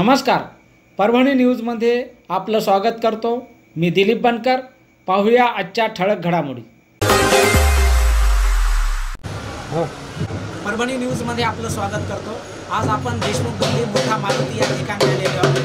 नमस्कार, परभणी न्यूजमध्ये आपलं स्वागत करतो। मी दिलीप बनकर। पाहूया आजच्या ठळक घडामोडी। परभणी न्यूजमध्ये आपलं स्वागत करतो। आज आपण देशमुख गल्ली मोठा मारुती या ठिकाणी आलेलो आहोत।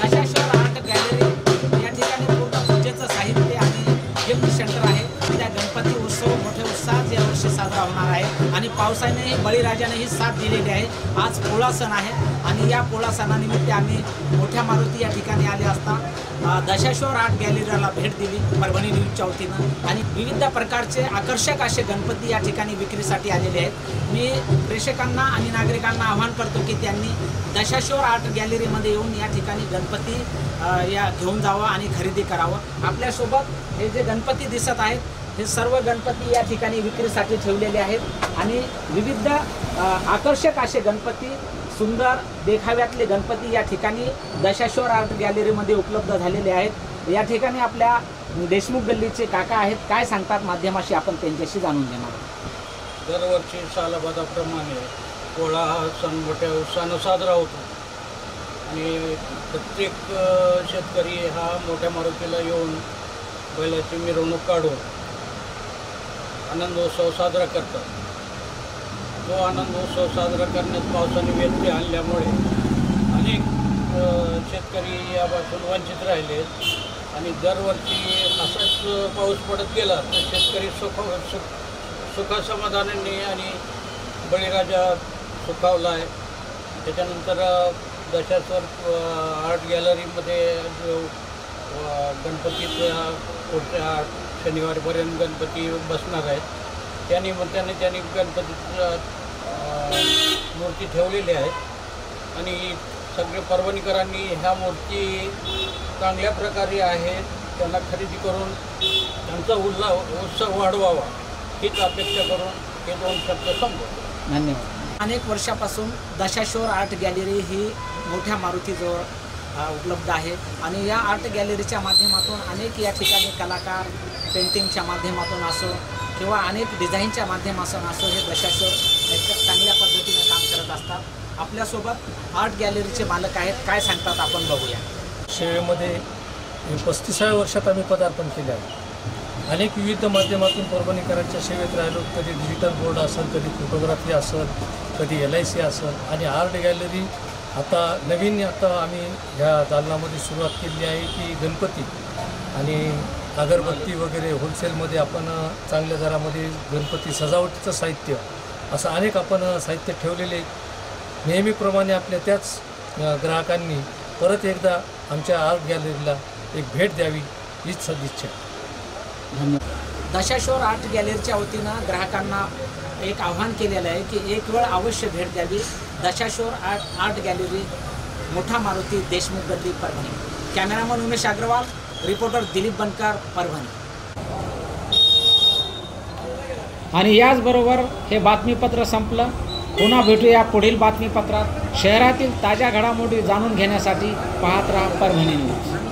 दशाश्वर आर्ट गॅलरी या ठिकाणी पूर्ण पूजेचं साहित्य आणि गिफ्ट सेंटर आहे। त्या गणपती उत्सव मोठ्या उत्साहात यावर्षी साजरा होणार आहे आणि पावसाने बळीराजानेही साथ दिलेली आहे। आज पोळा सण आहे आणि या पोळा सणानिमित्त आम्ही मोठ्या मारुती या ठिकाणी आले असता दशाश्वर आर्ट गॅलरीला भेट दिली परभणी न्यूजच्या वतीनं आणि विविध प्रकारचे आकर्षक असे गणपती या ठिकाणी विक्रीसाठी आलेले आहेत। मी प्रेक्षकांना आणि नागरिकांना आवाहन करतो की त्यांनी दशाश्वर आर्ट गॅलरीमध्ये येऊन या ठिकाणी गणपती या घेऊन जावं आणि खरेदी करावं। आपल्यासोबत हे जे गणपती दिसत आहेत हे सर्व गणपती या ठिकाणी विक्रीसाठी ठेवलेले आहेत आणि विविध आकर्षक असे गणपती, सुंदर देखाव्यातले गणपती या ठिकाणी दशाश्वर आर्ट गॅलरीमध्ये उपलब्ध झालेले आहेत। या ठिकाणी आपल्या देशमुख गल्लीचे काका आहेत, काय सांगतात माध्यमाशी आपण त्यांच्याशी जाणून घेणार आहोत। दरवर्षी सालाबादाप्रमाणे पोळा हा सण मोठ्या उत्साहानं साजरा होतो आणि प्रत्येक शेतकरी हा मोठ्या मारुतीला येऊन बैलाची मिरवणूक काढून आनंदोत्सव साजरा करतात। तो आनंदोत्सव साजरा करण्यात पावसाने व्यत्यय आणल्यामुळे अनेक शेतकरी यापासून वंचित राहिले आणि दरवर्षी असंच पाऊस पडत गेला तर शेतकरी सुखासमाधानाने आणि बळीराजा सुखावला आहे। त्याच्यानंतर दशाश्वर आर्ट गॅलरीमध्ये जो गणपतीचा पुढच्या शनिवारपर्यंत गणपती बसणार आहेत त्यानिमित्ताने त्यांनी गणपतीच्या मूर्ती ठेवलेली आहे आणि सगळे परभणीकरांनी ह्या मूर्ती चांगल्या प्रकारे आहेत त्यांना खरेदी करून त्यांचा उत्सव वाढवावा हीच अपेक्षा करून हे 2 शब्द संपवतो। धन्यवाद। अनेक वर्षापासून दशाश्वर आर्ट गॅलरी ही मोठ्या मारुतीजवळ उपलब्ध आहे आणि या आर्ट गॅलरीच्या माध्यमातून अनेक या ठिकाणी कलाकार पेंटिंगच्या माध्यमातून असो किंवा अनेक डिझाईनच्या माध्यमातून असो हे दशाश्वर एक चांगल्या पद्धतीने काम करत असतात। आपल्यासोबत आर्ट गॅलरीचे मालक आहेत, काय सांगतात आपण बघूया। सेवेमध्ये 35व्या वर्षात आम्ही पदार्पण केले आहे। अनेक विविध माध्यमातून परभणीकरांच्या सेवेत राहिलो। कधी डिजिटल बोर्ड असेल, कधी फोटोग्राफी असेल, कधी LIC असेल आणि आर्ट गॅलरी आता नवीन आम्ही ह्या दालनामध्ये सुरुवात केली आहे की गणपती आणि अगरबत्ती वगैरे होलसेलमध्ये आपण चांगल्या दरामध्ये गणपती सजावटीचं साहित्य असं अनेक आपण साहित्य ठेवलेले। नेहमीप्रमाणे आपल्या त्याच ग्राहकांनी परत एकदा आमच्या आर्ट गॅलरीला एक भेट द्यावी हीच सदिच्छा। धन्यवाद। दशाश्वर आर्ट गॅलरीच्या वतीनं ग्राहकांना एक आव्हान केलेलं आहे की एक वेळ अवश्य भेट द्यावी दशाश्वर आर्ट गॅलरी, मोठा मारुती, देशमुख गल्ली, परभणी। कॅमेरामन उमेश अग्रवाल, रिपोर्टर दिलीप बनकर, परभणी। आणि याचबरोबर हे बातमीपत्र संपलं। पुन्हा भेटूया पुढील बातमीपत्रात। शहरातील ताज्या घडामोडी जाणून घेण्यासाठी पाहत राहा परभणी न्यूज।